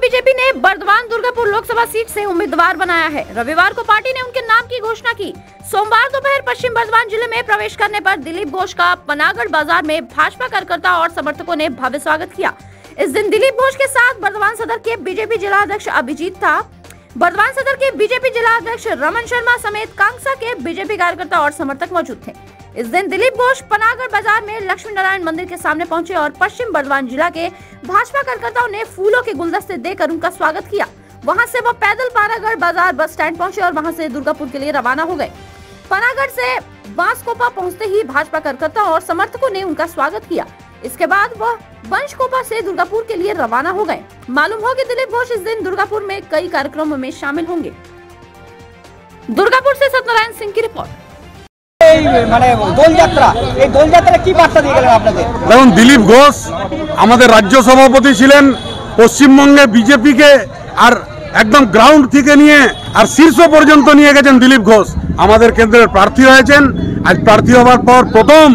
BJP ने Burdwan Durgapur Lok Sabha seat से उम्मीदवार बनाया है। रविवार को पार्टी ने उनके नाम की घोषणा की। सोमवार दोपहर पश्चिम बर्दवान जिले में प्रवेश करने पर दिलीप घोष का पनागढ़ बाजार में भाजपा कार्यकर्ता और समर्थकों ने भव्य स्वागत किया। इस दिन दिलीप घोष के साथ बर्दवान सदर के बीजेपी जिला अध्यक्ष अभिजीत था। बर्दवान सदर के बीजेपी जिला अध्यक्ष रमन शर्मा समेत कांगसा के बीजेपी कार्यकर्ता और समर्थक मौजूद थे। इस दिन दिलीप घोष पनागढ़ बाजार में लक्ष्मी नारायण मंदिर के सामने पहुंचे और पश्चिम बर्दवान जिला के भाजपा कार्यकर्ताओं ने फूलों के गुलदस्ते देकर उनका स्वागत किया। वहां से वो पैदल पनागढ़ बाजार बस स्टैंड पहुंचे और वहां से दुर्गापुर के लिए रवाना हो गए। पनागढ़ से बांसकोपा पहुंचते ही भाजपा कार्यकर्ताओं और समर्थकों ने उनका स्वागत किया। इसके बाद वह बंशकोपा से दुर्गापुर के लिए रवाना हो गए। मालूम हो कि दिलीप घोष इस दिन दुर्गापुर में कई कार्यक्रमों में शामिल होंगे। दुर्गापुर से सत्यनारायण सिंह की रिपोर्ट। দেখুন, দিলীপ ঘোষ আমাদের রাজ্য সভাপতি ছিলেন। পশ্চিমবঙ্গে বিজেপিকে আর একদম গ্রাউন্ড থেকে নিয়ে আর শীর্ষ পর্যন্ত নিয়ে গেছেন দিলীপ ঘোষ। আমাদের কেন্দ্রের প্রার্থী হয়েছেন। আজ প্রার্থী হওয়ার পর প্রথম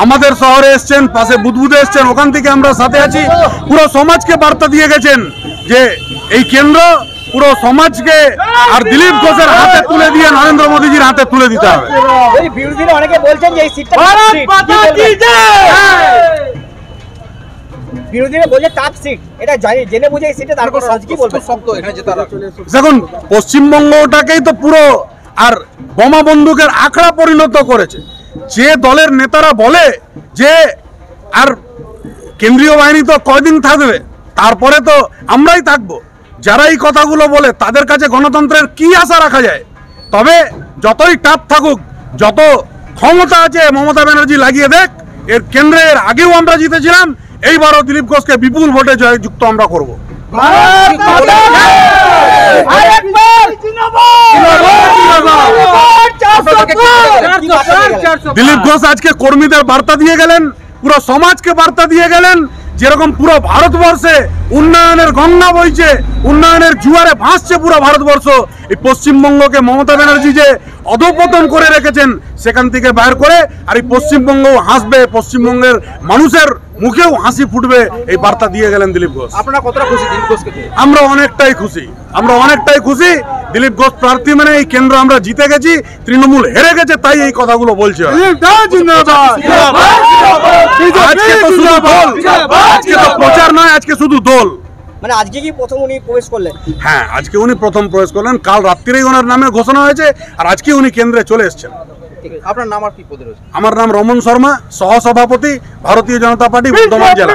আমাদের শহরে এসছেন, পাশে বুদবুদে এসছেন, ওখান থেকে আমরা সাথে আছি। পুরো সমাজকে বার্তা দিয়ে গেছেন যে এই কেন্দ্র পুরো সমাজকে আর দিলীপ ঘোষের হাতে তুলে দিয়ে নরেন্দ্র মোদীজির হাতে তুলে দিতে হবে। বিরোধীরা অনেকে বলছেন যে এই সিটটা বিরোধীরা বলে টাফ সিট, এটা জেনে বুঝে এই সিটে তারপর কি বলবেন? দেখুন, পশ্চিমবঙ্গটাকেই তো পুরো আর বোমা বন্দুকের আখড়া পরিণত করেছে। যে দলের নেতারা বলে যে আর কেন্দ্রীয় বাহিনী তো কয়দিন থাকবে, তারপরে তো আমরাই থাকবো, যারা এই কথাগুলো বলে তাদের কাছে গণতন্ত্রের কি আশা রাখা যায়? তবে যতই টাপ থাকুক, যত ক্ষমতা আছে মমতা ব্যানার্জি লাগিয়ে দেখ। এর কেন্দ্রের আগেও আমরা জিতেছিলাম, এইবারও দিলীপ ঘোষকে বিপুল ভোটে জয়যুক্ত আমরা করব। দিলীপ ঘোষ আজকে কর্মীদের বার্তা দিয়ে গেলেন, পুরো সমাজকে বার্তা দিয়ে গেলেন। যেরকম পুরো ভারতবর্ষে উন্নয়নের গঙ্গা বইছে, উন্নয়নের জুয়ারে ভাসছে পুরো ভারতবর্ষ, এই পশ্চিমবঙ্গকে মমতা ব্যানার্জি যে অধঃপতন করে রেখেছেন সেখান থেকে বাইর করে আর এই পশ্চিমবঙ্গও হাসবে, পশ্চিমবঙ্গের মানুষের মুখেও হাসি ফুটবে, এই বার্তা দিয়ে গেলেন দিলীপ ঘোষ। আপনারা কতটা খুশি দিলীপ ঘোষকে? আমরা অনেকটাই খুশি। দিলীপ ঘোষ প্রার্থী মানে এই কেন্দ্র আমরা জিতে গেছি, তৃণমূল হেরে গেছে, তাই এই কথাগুলো বলছে। আজকে তো শুধু দল, আজকে তো প্রচার নয়, আজকে শুধু দল। মানে আজকে কি প্রথম উনি প্রবেশ করলেন? হ্যাঁ, আজকে উনি প্রথম প্রবেশ করলেন। কাল রাত্রিরেই ওনার নামে ঘোষণা হয়েছে আর আজকে উনি কেন্দ্রে চলে এসেছেন। আপনার নাম আর কি পদে রয়েছে? আমার নাম রমন শর্মা, সহসভাপতি, ভারতীয় জনতা পার্টি বর্ধমান জেলা।